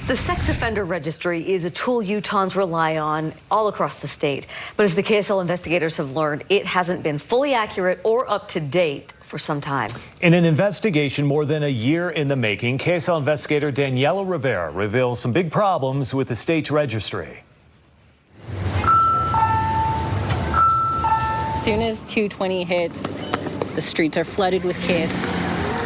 The sex offender registry is a tool Utahns rely on all across the state. But as the KSL investigators have learned, it hasn't been fully accurate or up to date for some time. In an investigation more than a year in the making, KSL investigator Daniela Rivera reveals some big problems with the state's registry. As soon as 2:20 hits, the streets are flooded with kids.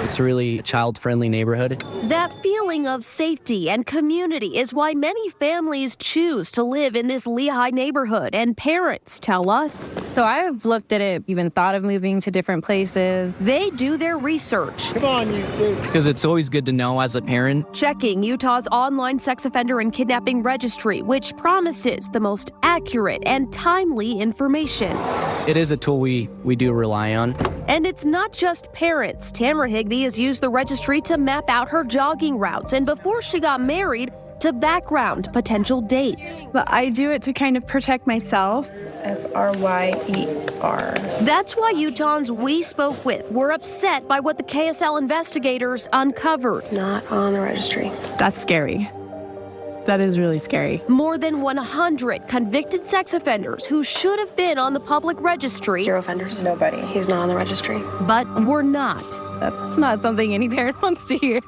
It's a really child-friendly neighborhood. That feeling of safety and community is why many families choose to live in this Lehigh neighborhood, and parents tell us. So I've looked at it, even thought of moving to different places. They do their research. Come on, you dude. Because it's always good to know as a parent. Checking Utah's online sex offender and kidnapping registry, which promises the most accurate and timely information. It is a tool we do rely on. And it's not just parents. Tamara Higbee has used the registry to map out her jogging routes, and before she got married, to background potential dates. But I do it to kind of protect myself. F-R-Y-E-R. That's why Utahns we spoke with were upset by what the KSL investigators uncovered. Not on the registry. That's scary. That is really scary. More than 100 convicted sex offenders who should have been on the public registry. 0 offenders. Nobody. He's not on the registry. But were not. That's not something any parent wants to hear.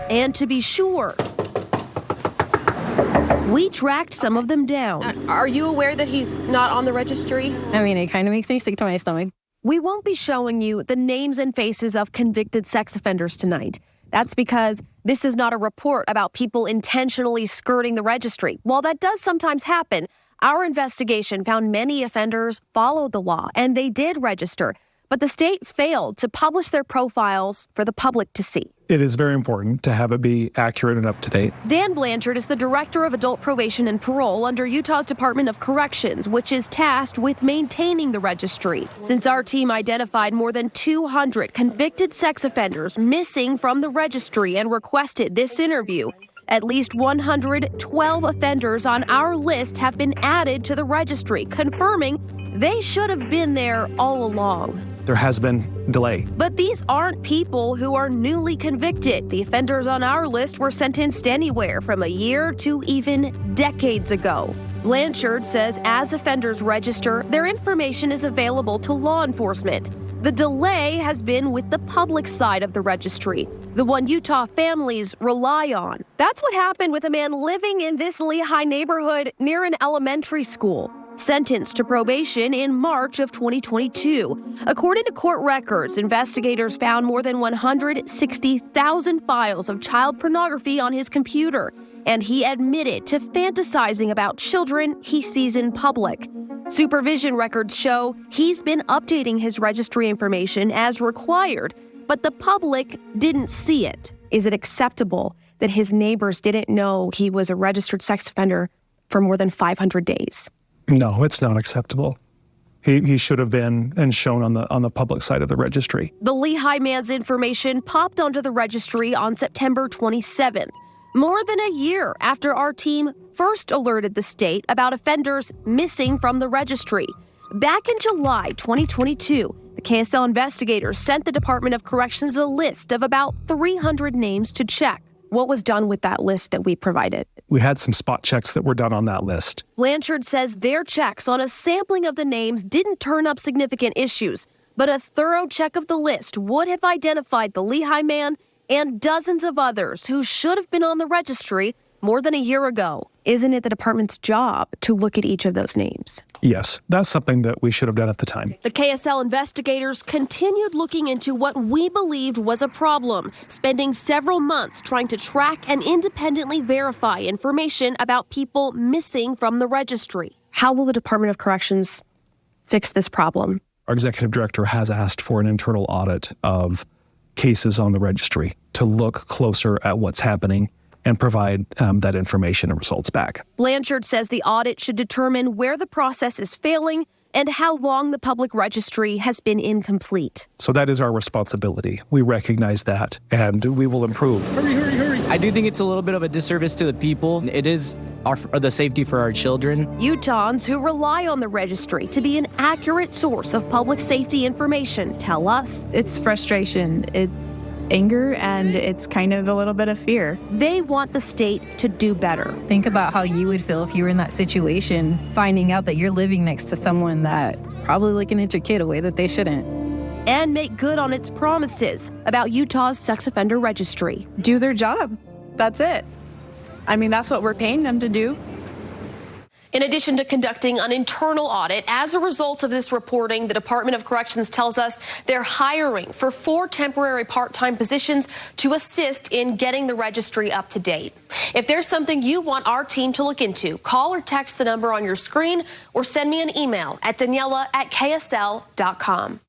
And to be sure, we tracked some of them down. Are you aware that he's not on the registry? I mean, it kind of makes me sick to my stomach. We won't be showing you the names and faces of convicted sex offenders tonight. That's because this is not a report about people intentionally skirting the registry. While that does sometimes happen, our investigation found many offenders followed the law and they did register, but the state failed to publish their profiles for the public to see. It is very important to have it be accurate and up to date. Dan Blanchard is the Director of Adult Probation and Parole under Utah's Department of Corrections, which is tasked with maintaining the registry. Since our team identified more than 200 convicted sex offenders missing from the registry and requested this interview, at least 112 offenders on our list have been added to the registry, confirming they should have been there all along. There has been delay. But these aren't people who are newly convicted. The offenders on our list were sentenced anywhere from a year to even decades ago. Blanchard says as offenders register, their information is available to law enforcement. The delay has been with the public side of the registry, the one Utah families rely on. That's what happened with a man living in this Lehigh neighborhood near an elementary school, sentenced to probation in March of 2022. According to court records, investigators found more than 160,000 files of child pornography on his computer, and he admitted to fantasizing about children he sees in public. Supervision records show he's been updating his registry information as required, but the public didn't see it. Is it acceptable that his neighbors didn't know he was a registered sex offender for more than 500 days? No, it's not acceptable. He should have been and shown on the public side of the registry. The Lehigh man's information popped onto the registry on September 27th, more than a year after our team first alerted the state about offenders missing from the registry. Back in July 2022, the KSL investigators sent the Department of Corrections a list of about 300 names to check. What was done with that list that we provided? We had some spot checks that were done on that list. Blanchard says their checks on a sampling of the names didn't turn up significant issues, but a thorough check of the list would have identified the Lehigh man and dozens of others who should have been on the registry more than a year ago. Isn't it the department's job to look at each of those names? Yes, that's something that we should have done at the time. The KSL investigators continued looking into what we believed was a problem, spending several months trying to track and independently verify information about people missing from the registry. How will the Department of Corrections fix this problem? Our executive director has asked for an internal audit of cases on the registry to look closer at what's happening and provide that information and results back. Blanchard says the audit should determine where the process is failing and how long the public registry has been incomplete. So that is our responsibility. We recognize that, and we will improve. Hurry. I do think it's a little bit of a disservice to the people. It is the safety for our children. Utahns who rely on the registry to be an accurate source of public safety information tell us It's frustration. It's anger and it's kind of a little bit of fear. They want the state to do better. Think about how you would feel if you were in that situation, finding out that you're living next to someone that's probably looking at your kid a way that they shouldn't. And make good on its promises about Utah's sex offender registry. Do their job. That's it. I mean, that's what we're paying them to do. In addition to conducting an internal audit, as a result of this reporting, the Department of Corrections tells us they're hiring for 4 temporary part-time positions to assist in getting the registry up to date. If there's something you want our team to look into, call or text the number on your screen or send me an email at Daniela@ksl.com.